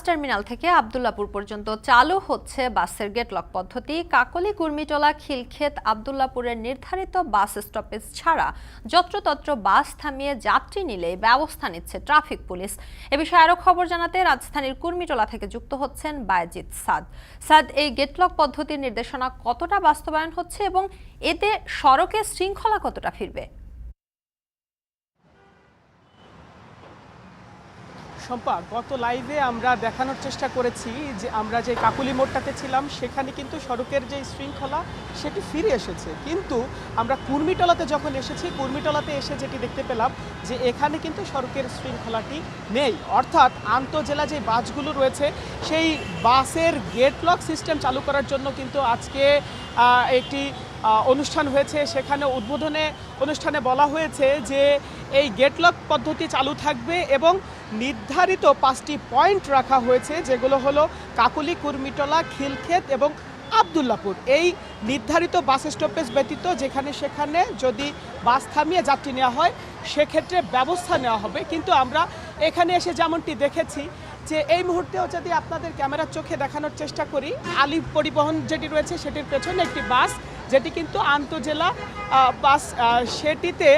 Terminal থেকে আব্দুল্লাপুর পর্যন্ত চালু হচ্ছে বাসের গেটলক পদ্ধতি। কাকলী কুর্মিটোলা খিলক্ষেত আব্দুল্লাপুরের নির্ধারিত বাস স্টপেজ ছাড়া যত্রতত্র বাস থামিয়ে যাত্রী নিলে ব্যবস্থা নিচ্ছে ট্রাফিক পুলিশ। এ বিষয়ে আরও খবর জানাতে রাজধানীর কুর্মিটোলা থেকে যুক্ত হচ্ছেন বায়েজিদ সাদ। এই গেটলক পদ্ধতির নির্দেশনা কতটা বাস্তবায়ন হচ্ছে এবং এতে সড়কে শৃঙ্খলা কতটা ফিরবে? শম্পা, গত লাইভে আমরা দেখানোর চেষ্টা করেছি যে আমরা যে কাকুলি মোড়টাতে ছিলাম সেখানে কিন্তু সড়কের যে শৃঙ্খলা সেটি ফিরে এসেছে, কিন্তু আমরা কুর্মিটোলাতে যখন এসেছি কুর্মিটোলাতে এসে যেটি দেখতে পেলাম যে এখানে কিন্তু সড়কের শৃঙ্খলাটি নেই। অর্থাৎ আন্তঃজেলা যে বাসগুলো রয়েছে সেই বাসের গেটলক সিস্টেম চালু করার জন্য কিন্তু আজকে একটি অনুষ্ঠান হয়েছে। সেখানে অনুষ্ঠানে বলা হয়েছে যে এই গেটলক পদ্ধতি চালু থাকবে এবং নির্ধারিত 5টি পয়েন্ট রাখা হয়েছে, যেগুলো হলো কাকলী, কুর্মিটোলা, খিলক্ষেত এবং আব্দুল্লাপুর। এই নির্ধারিত বাস স্টপেজ ব্যতীত যেখানে সেখানে যদি বাস থামিয়ে যাত্রী নেওয়া হয় সেক্ষেত্রে ব্যবস্থা নেওয়া হবে। কিন্তু আমরা এখানে এসে যেমনটি দেখেছি যে এই মুহূর্তেও যদি আপনাদের ক্যামেরার চোখে দেখানোর চেষ্টা করি, আলিফ পরিবহন যেটি রয়েছে সেটির পেছনে একটি বাস, যেটি কিন্তু আন্তঃজেলা বাস, সেটিতে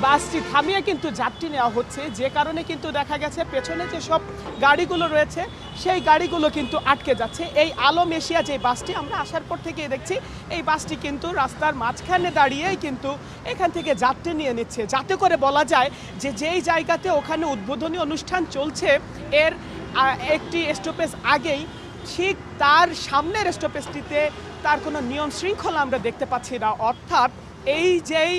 বাসটি থামিয়ে কিন্তু যাত্রী নেওয়া হচ্ছে, যে কারণে কিন্তু দেখা গেছে পেছনে যে সব গাড়িগুলো রয়েছে সেই গাড়িগুলো কিন্তু আটকে যাচ্ছে। এই আলম এশিয়া যে বাসটি আমরা আসার পর থেকেই দেখছি, এই বাসটি কিন্তু রাস্তার মাঝখানে দাঁড়িয়েই কিন্তু এখান থেকে যাত্রী নিয়ে নিচ্ছে, যাতে করে বলা যায় যে যেই জায়গাতে ওখানে উদ্বোধনী অনুষ্ঠান চলছে এর একটি স্টপেজ আগেই ঠিক তার সামনের স্টপেজটিতে তার কোনো নিয়ম শৃঙ্খলা আমরা দেখতে পাচ্ছি না। অর্থাৎ এই যেই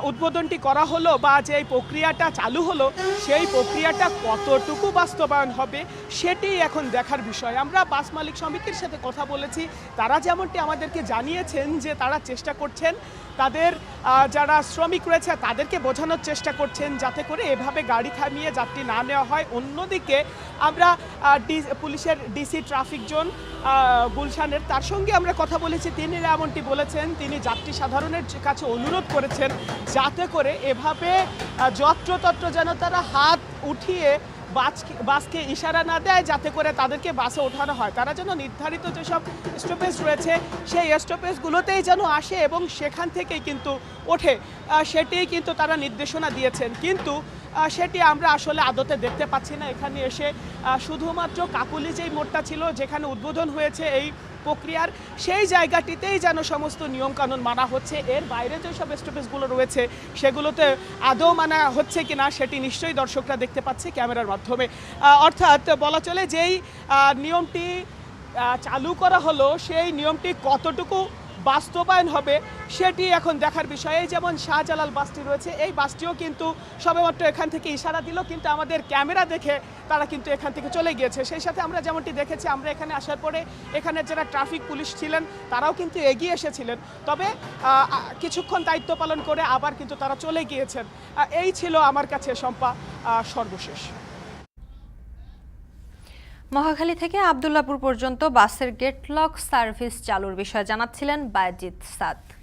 উদ্বোধনটি করা হলো বা যেই প্রক্রিয়াটা চালু হলো সেই প্রক্রিয়াটা কতটুকু বাস্তবায়ন হবে সেটি এখন দেখার বিষয়। আমরা বাস মালিক সমিতির সাথে কথা বলেছি, তারা যেমনটি আমাদেরকে জানিয়েছেন যে তারা চেষ্টা করছেন তাদের যারা শ্রমিক রয়েছে তাদেরকে বোঝানোর চেষ্টা করছেন যাতে করে এভাবে গাড়ি থামিয়ে যাত্রী না নেওয়া হয়। অন্যদিকে আমরা পুলিশের ডিসি ট্রাফিক জোন গুলশানের, তার সঙ্গে আমরা কথা বলেছি, তিনি এমনটি বলেছেন, তিনি যাত্রী সাধারণের কাছে অনুরোধ করেছেন যাতে করে এভাবে যত্রতত্র যেন তারা হাত উঠিয়ে বাসকে ইশারা না দেয়, যাতে করে তাদেরকে বাসে ওঠানো হয়। তারা যেন নির্ধারিত যেসব স্টপেজ রয়েছে সেই স্টপেজগুলোতেই যেন আসে এবং সেখান থেকেই কিন্তু ওঠে, সেটিই কিন্তু তারা নির্দেশনা দিয়েছেন। কিন্তু সেটি আমরা আসলে আদতে দেখতে পাচ্ছি না। এখানে এসে শুধুমাত্র কাকুলি যেই মোড়টা ছিল যেখানে উদ্বোধন হয়েছে এই প্রক্রিয়ার, সেই জায়গাটিতেই যেন সমস্ত নিয়মকানুন মানা হচ্ছে। এর বাইরে যেসব স্টপেজগুলো রয়েছে সেগুলোতে আদৌ মানা হচ্ছে কিনা সেটি নিশ্চয়ই দর্শকরা দেখতে পাচ্ছে ক্যামেরার মাধ্যমে। অর্থাৎ বলা চলে যেই নিয়মটি চালু করা হলো সেই নিয়মটি কতটুকু বাস্তবায়ন হবে সেটি এখন দেখার বিষয়। এই যেমন শাহজালাল বাসটি রয়েছে, এই বাসটিও কিন্তু সবেমাত্র এখান থেকে ইশারা দিল, কিন্তু আমাদের ক্যামেরা দেখে তারা কিন্তু এখান থেকে চলে গিয়েছে। সেই সাথে আমরা যেমনটি দেখেছি, আমরা এখানে আসার পরে এখানে যারা ট্রাফিক পুলিশ ছিলেন তারাও কিন্তু এগিয়ে এসেছিলেন, তবে কিছুক্ষণ দায়িত্ব পালন করে আবার কিন্তু তারা চলে গিয়েছেন। এই ছিল আমার কাছে শম্পা সর্বশেষ। মহাখালী থেকে আব্দুল্লাপুর পর্যন্ত বাসের গেটলক সার্ভিস চালুর বিষয়ে জানাচ্ছিলেন বায়েজিদ সাদ।